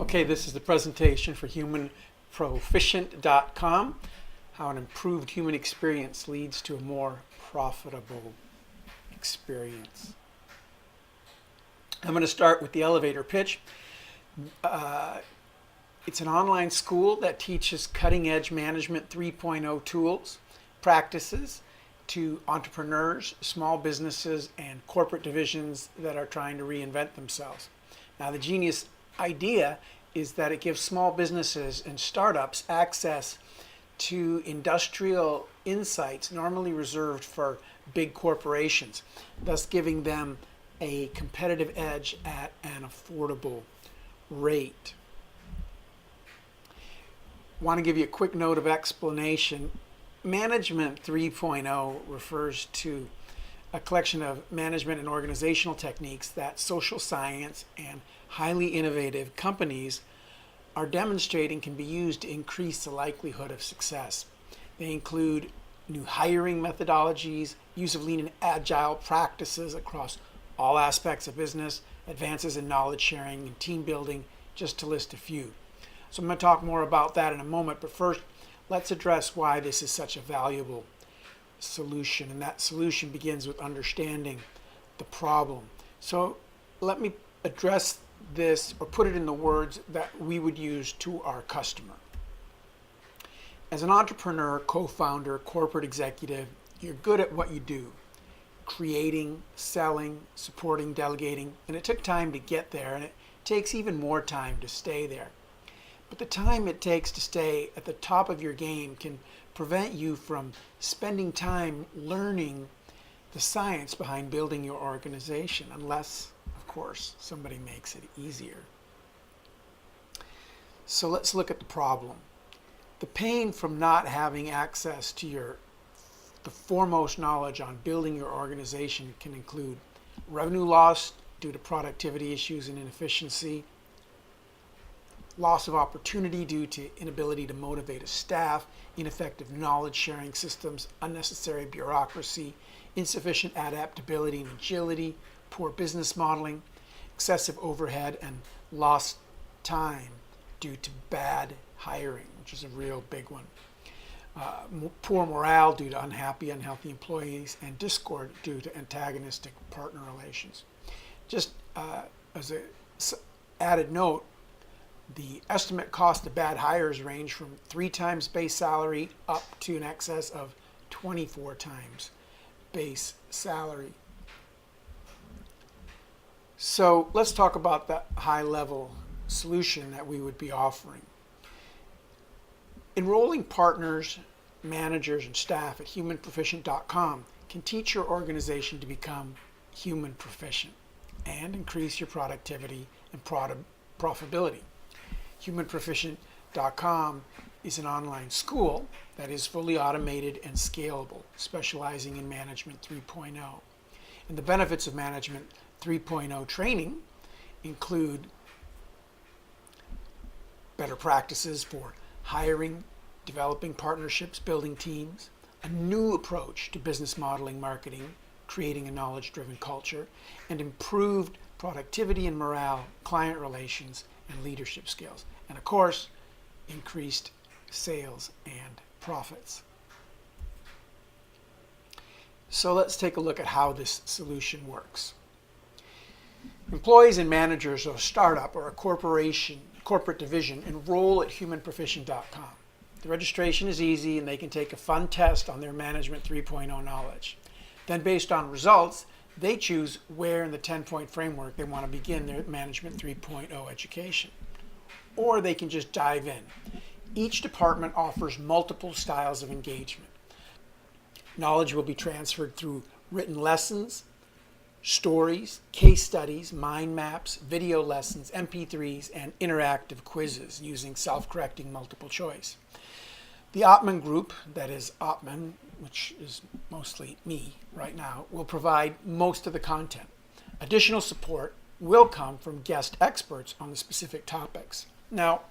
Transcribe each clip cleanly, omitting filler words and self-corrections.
Okay, this is the presentation for humanproficient.com, how an improved human experience leads to a more profitable experience. I'm going to start with the elevator pitch. It's an online school that teaches cutting-edge management 3.0 tools, practices to entrepreneurs, small businesses, and corporate divisions that are trying to reinvent themselves. Now, the genius idea is that it gives small businesses and startups access to industrial insights normally reserved for big corporations, thus giving them a competitive edge at an affordable rate. I want to give you a quick note of explanation. Management 3.0 refers to a collection of management and organizational techniques that social science and highly innovative companies are demonstrating can be used to increase the likelihood of success. They include new hiring methodologies, use of lean and agile practices across all aspects of business, advances in knowledge sharing and team building, just to list a few. So I'm going to talk more about that in a moment, but first let's address why this is such a valuable solution, and that solution begins with understanding the problem. So let me address this, or put it in the words that we would use to our customer. As an entrepreneur, co-founder, corporate executive, you're good at what you do: creating, selling, supporting, delegating, and it took time to get there, and it takes even more time to stay there. But the time it takes to stay at the top of your game can prevent you from spending time learning the science behind building your organization, unless, of course, somebody makes it easier. So let's look at the problem. The pain from not having access to the foremost knowledge on building your organization can include revenue loss due to productivity issues and inefficiency, loss of opportunity due to inability to motivate a staff, ineffective knowledge sharing systems, unnecessary bureaucracy, insufficient adaptability and agility, poor business modeling, excessive overhead, and lost time due to bad hiring, which is a real big one. Poor morale due to unhealthy employees, and discord due to antagonistic partner relations. Just as an added note, the estimate cost of bad hires range from 3 times base salary up to an excess of 24 times base salary. So let's talk about the high-level solution that we would be offering. Enrolling partners, managers, and staff at humanproficient.com can teach your organization to become human proficient and increase your productivity and profitability. Humanproficient.com is an online school that is fully automated and scalable, specializing in Management 3.0. And the benefits of Management 3.0 training include better practices for hiring, developing partnerships, building teams, a new approach to business modeling, marketing, creating a knowledge-driven culture, and improved productivity and morale, client relations, and leadership skills, and of course, increased sales and profits. So let's take a look at how this solution works. Employees and managers of a startup or a corporate division enroll at humanproficient.com. The registration is easy, and they can take a fun test on their Management 3.0 knowledge. Then, based on results, they choose where in the 10-point framework they want to begin their Management 3.0 education. Or they can just dive in. Each department offers multiple styles of engagement. Knowledge will be transferred through written lessons, stories, case studies, mind maps, video lessons, MP3s, and interactive quizzes using self-correcting multiple choice. The Ottman Group, that is Ottman, which is mostly me right now, will provide most of the content. Additional support will come from guest experts on the specific topics. Now,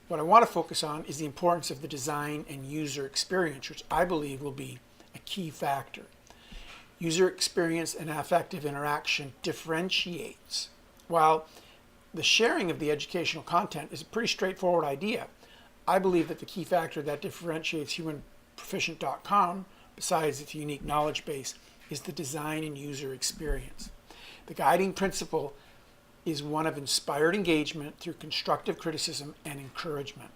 what I want to focus on is the importance of the design and user experience, which I believe will be a key factor. User experience and affective interaction differentiates, while the sharing of the educational content is a pretty straightforward idea. I believe that the key factor that differentiates humanproficient.com, besides its unique knowledge base, is the design and user experience. The guiding principle is one of inspired engagement through constructive criticism and encouragement.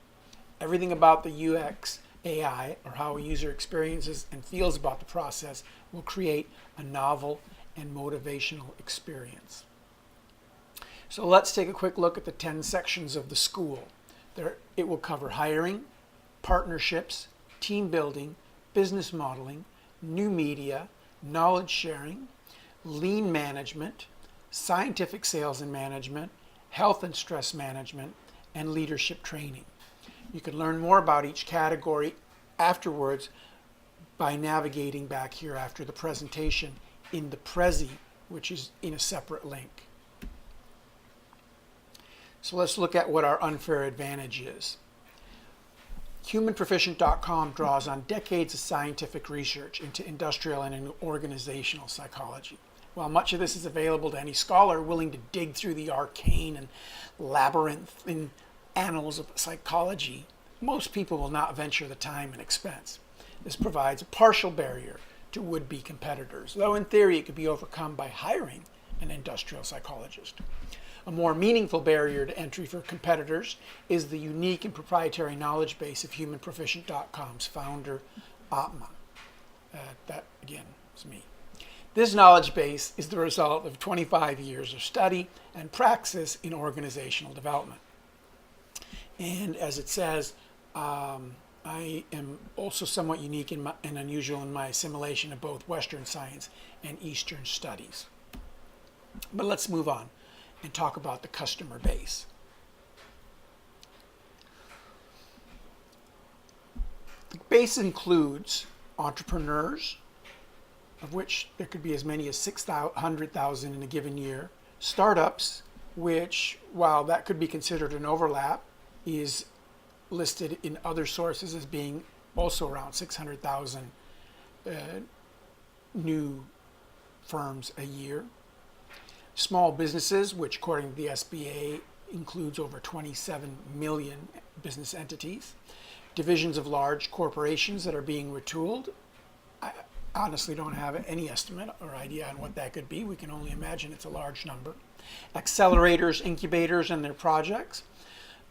Everything about the UX AI, or how a user experiences and feels about the process, will create a novel and motivational experience. So let's take a quick look at the 10 sections of the school. It will cover hiring, partnerships, team building, business modeling, new media, knowledge sharing, lean management, scientific sales and management, health and stress management, and leadership training. You can learn more about each category afterwards by navigating back here after the presentation in the Prezi, which is in a separate link. So let's look at what our unfair advantage is. Humanproficient.com draws on decades of scientific research into industrial and organizational psychology. While much of this is available to any scholar willing to dig through the arcane and labyrinthine annals of psychology, most people will not venture the time and expense. This provides a partial barrier to would-be competitors, though in theory it could be overcome by hiring an industrial psychologist. A more meaningful barrier to entry for competitors is the unique and proprietary knowledge base of humanproficient.com's founder, Atma. That, again, is me. This knowledge base is the result of 25 years of study and praxis in organizational development. And as it says, I am also somewhat unique and unusual in my assimilation of both Western science and Eastern studies. But let's move on and talk about the customer base. The base includes entrepreneurs, of which there could be as many as 600,000 in a given year, startups, which, while that could be considered an overlap, is listed in other sources as being also around 600,000 new firms a year. Small businesses, which according to the SBA includes over 27 million business entities. Divisions of large corporations that are being retooled. I honestly don't have any estimate or idea on what that could be. We can only imagine it's a large number. Accelerators, incubators, and their projects.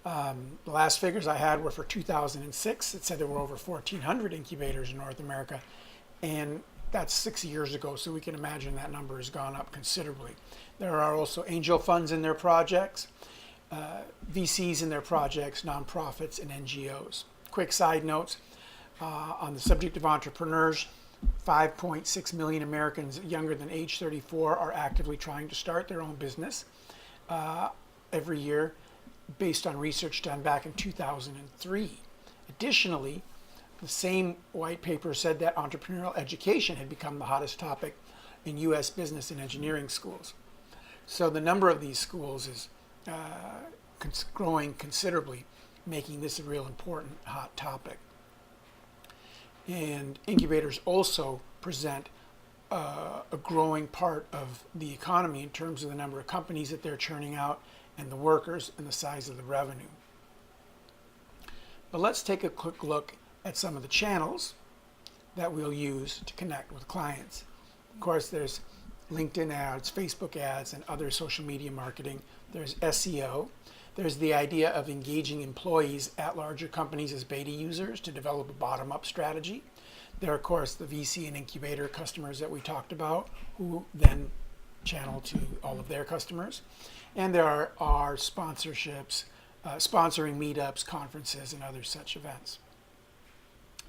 The last figures I had were for 2006. It said there were over 1,400 incubators in North America, and that's 6 years ago, so we can imagine that number has gone up considerably. There are also angel funds in their projects, VCs in their projects, nonprofits, and NGOs. Quick side notes on the subject of entrepreneurs. 5.6 million Americans younger than age 34 are actively trying to start their own business every year, based on research done back in 2003. Additionally, the same white paper said that entrepreneurial education had become the hottest topic in U.S. business and engineering schools. So the number of these schools is growing considerably, making this a real important hot topic. And incubators also present a growing part of the economy in terms of the number of companies that they're churning out and the workers and the size of the revenue. But let's take a quick look at some of the channels that we'll use to connect with clients. Of course, there's LinkedIn ads, Facebook ads, and other social media marketing. There's SEO. There's the idea of engaging employees at larger companies as beta users to develop a bottom-up strategy. There are, of course, the VC and incubator customers that we talked about, who then channel to all of their customers. And there are sponsorships, sponsoring meetups, conferences, and other such events.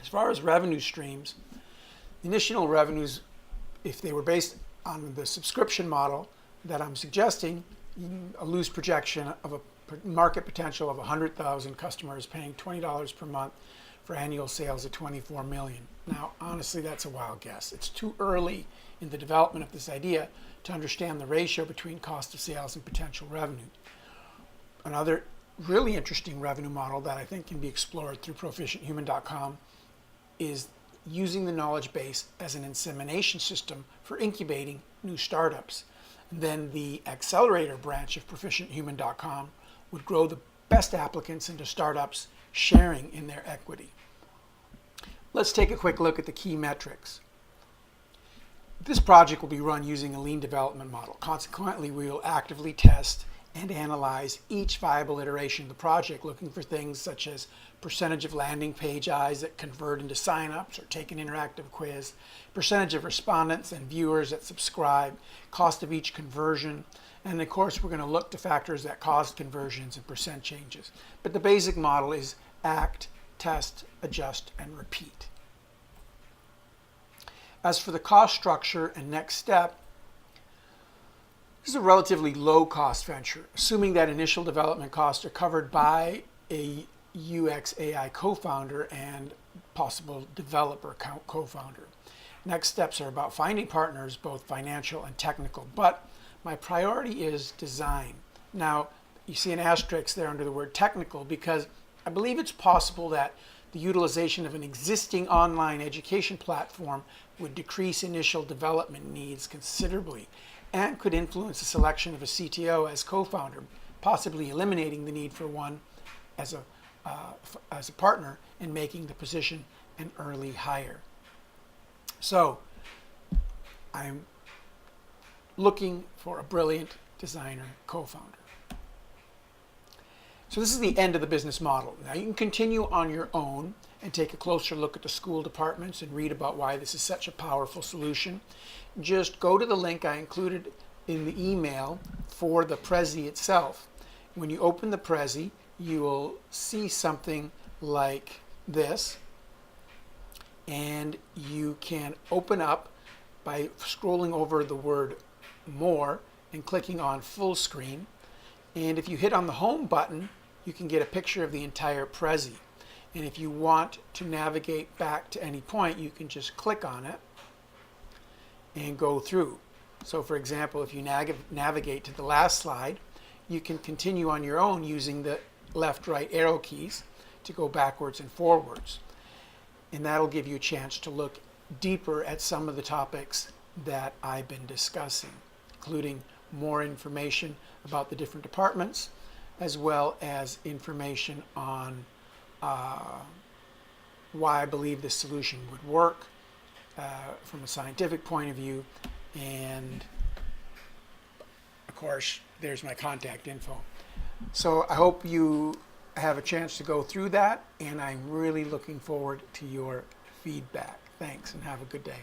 As far as revenue streams, initial revenues, if they were based on the subscription model that I'm suggesting, a loose projection of a market potential of 100,000 customers paying $20 per month for annual sales of 24 million. Now, honestly, that's a wild guess. It's too early in the development of this idea to understand the ratio between cost of sales and potential revenue. Another really interesting revenue model that I think can be explored through proficienthuman.com is using the knowledge base as an insemination system for incubating new startups. Then the accelerator branch of proficienthuman.com would grow the best applicants into startups sharing in their equity. Let's take a quick look at the key metrics. This project will be run using a lean development model. Consequently, we will actively test and analyze each viable iteration of the project, looking for things such as percentage of landing page eyes that convert into signups or take an interactive quiz, percentage of respondents and viewers that subscribe, cost of each conversion, and of course we're going to look to factors that cause conversions and percent changes. But the basic model is act, test, adjust, and repeat. As for the cost structure and next step, this is a relatively low-cost venture, assuming that initial development costs are covered by a UX AI co-founder and possible developer co-founder. Next steps are about finding partners, both financial and technical, but my priority is design. Now, you see an asterisk there under the word technical because I believe it's possible that the utilization of an existing online education platform would decrease initial development needs considerably and could influence the selection of a CTO as co-founder, possibly eliminating the need for one as a partner and making the position an early hire. So I'm looking for a brilliant designer co-founder. So this is the end of the business model. Now you can continue on your own and take a closer look at the school departments and read about why this is such a powerful solution. Just go to the link I included in the email for the Prezi itself. When you open the Prezi, you will see something like this, and you can open up by scrolling over the word more and clicking on full screen. And if you hit on the home button, you can get a picture of the entire Prezi. And if you want to navigate back to any point, you can just click on it and go through. So for example, if you navigate to the last slide, you can continue on your own using the left-right arrow keys to go backwards and forwards. And that'll give you a chance to look deeper at some of the topics that I've been discussing, including more information about the different departments, as well as information on why I believe this solution would work from a scientific point of view, and of course there's my contact info. So I hope you have a chance to go through that, and I'm really looking forward to your feedback. Thanks, and have a good day.